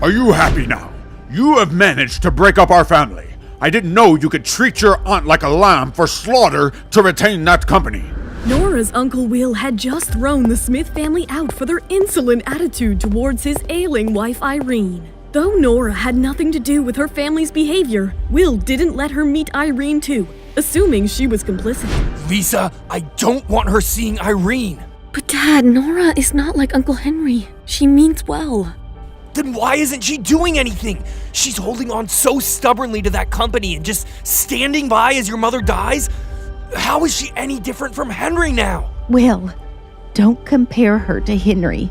Are you happy now? You have managed to break up our family. I didn't know you could treat your aunt like a lamb for slaughter to retain that company. Nora's Uncle Will had just thrown the Smith family out for their insolent attitude towards his ailing wife Irene. Though Nora had nothing to do with her family's behavior, Will didn't let her meet Irene too, assuming she was complicit. Lisa, I don't want her seeing Irene. But Dad, Nora is not like Uncle Henry. She means well. Then why isn't she doing anything? She's holding on so stubbornly to that company and just standing by as your mother dies? How is she any different from Henry now? Will, don't compare her to Henry.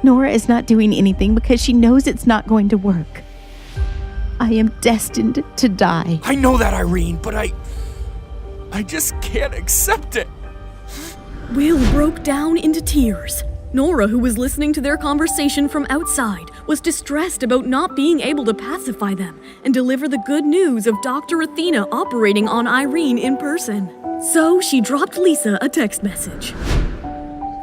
Nora is not doing anything because she knows it's not going to work. I am destined to die. I know that, Irene, but I just can't accept it. Will broke down into tears. Nora, who was listening to their conversation from outside, was distressed about not being able to pacify them and deliver the good news of Dr. Athena operating on Irene in person. So she dropped Lisa a text message.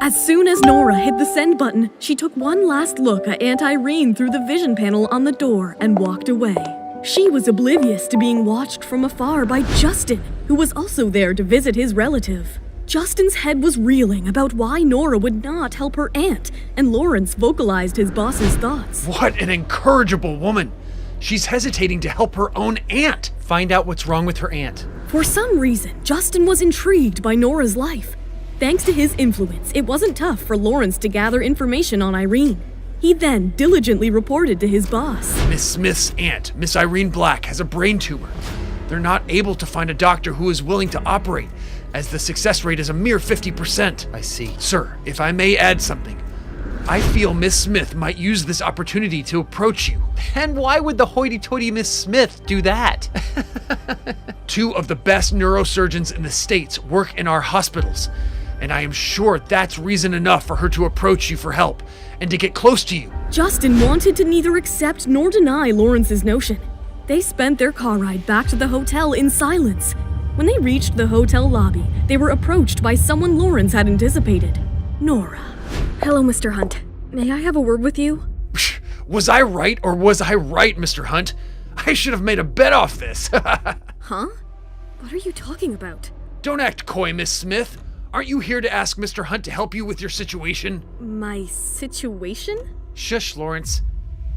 As soon as Nora hit the send button, she took one last look at Aunt Irene through the vision panel on the door and walked away. She was oblivious to being watched from afar by Justin, who was also there to visit his relative. Justin's head was reeling about why Nora would not help her aunt, and Lawrence vocalized his boss's thoughts. What an incorrigible woman! She's hesitating to help her own aunt. Find out what's wrong with her aunt. For some reason, Justin was intrigued by Nora's life. Thanks to his influence, it wasn't tough for Lawrence to gather information on Irene. He then diligently reported to his boss. Miss Smith's aunt, Miss Irene Black, has a brain tumor. They're not able to find a doctor who is willing to operate, as the success rate is a mere 50%. I see. Sir, if I may add something, I feel Miss Smith might use this opportunity to approach you. And why would the hoity-toity Miss Smith do that? Two of the best neurosurgeons in the States work in our hospitals, and I am sure that's reason enough for her to approach you for help and to get close to you. Justin wanted to neither accept nor deny Lawrence's notion. They spent their car ride back to the hotel in silence. When they reached the hotel lobby, they were approached by someone Lawrence had anticipated, Nora. Hello, Mr. Hunt. May I have a word with you? Was I right or was I right, Mr. Hunt? I should have made a bet off this. Huh? What are you talking about? Don't act coy, Miss Smith. Aren't you here to ask Mr. Hunt to help you with your situation? My situation? Shush, Lawrence.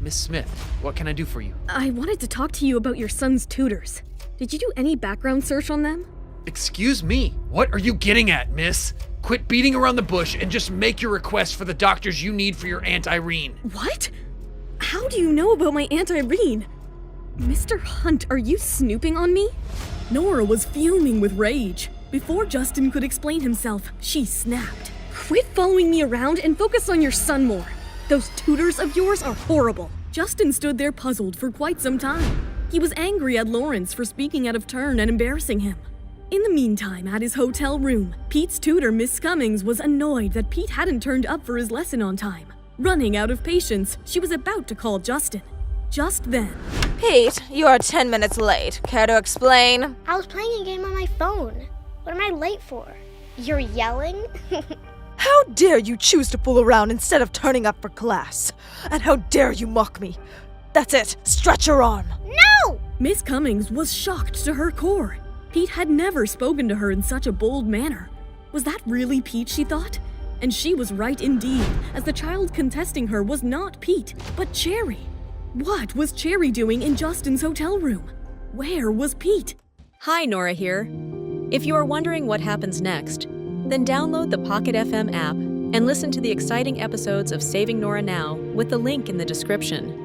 Miss Smith, what can I do for you? I wanted to talk to you about your son's tutors. Did you do any background search on them? Excuse me, what are you getting at, miss? Quit beating around the bush and just make your request for the doctors you need for your Aunt Irene. What? How do you know about my Aunt Irene? Mr. Hunt, are you snooping on me? Nora was fuming with rage. Before Justin could explain himself, she snapped. Quit following me around and focus on your son more. Those tutors of yours are horrible. Justin stood there puzzled for quite some time. He was angry at Lawrence for speaking out of turn and embarrassing him. In the meantime, at his hotel room, Pete's tutor, Miss Cummings, was annoyed that Pete hadn't turned up for his lesson on time. Running out of patience, she was about to call Justin. Just then, Pete, you are 10 minutes late. Care to explain? I was playing a game on my phone. What am I late for? You're yelling? How dare you choose to fool around instead of turning up for class? And how dare you mock me? That's it. Stretch your arm. No! Miss Cummings was shocked to her core. Pete had never spoken to her in such a bold manner. Was that really Pete, she thought? And she was right indeed, as the child contesting her was not Pete, but Cherry. What was Cherry doing in Justin's hotel room? Where was Pete? Hi, Nora here. If you are wondering what happens next, then download the Pocket FM app and listen to the exciting episodes of Saving Nora Now with the link in the description.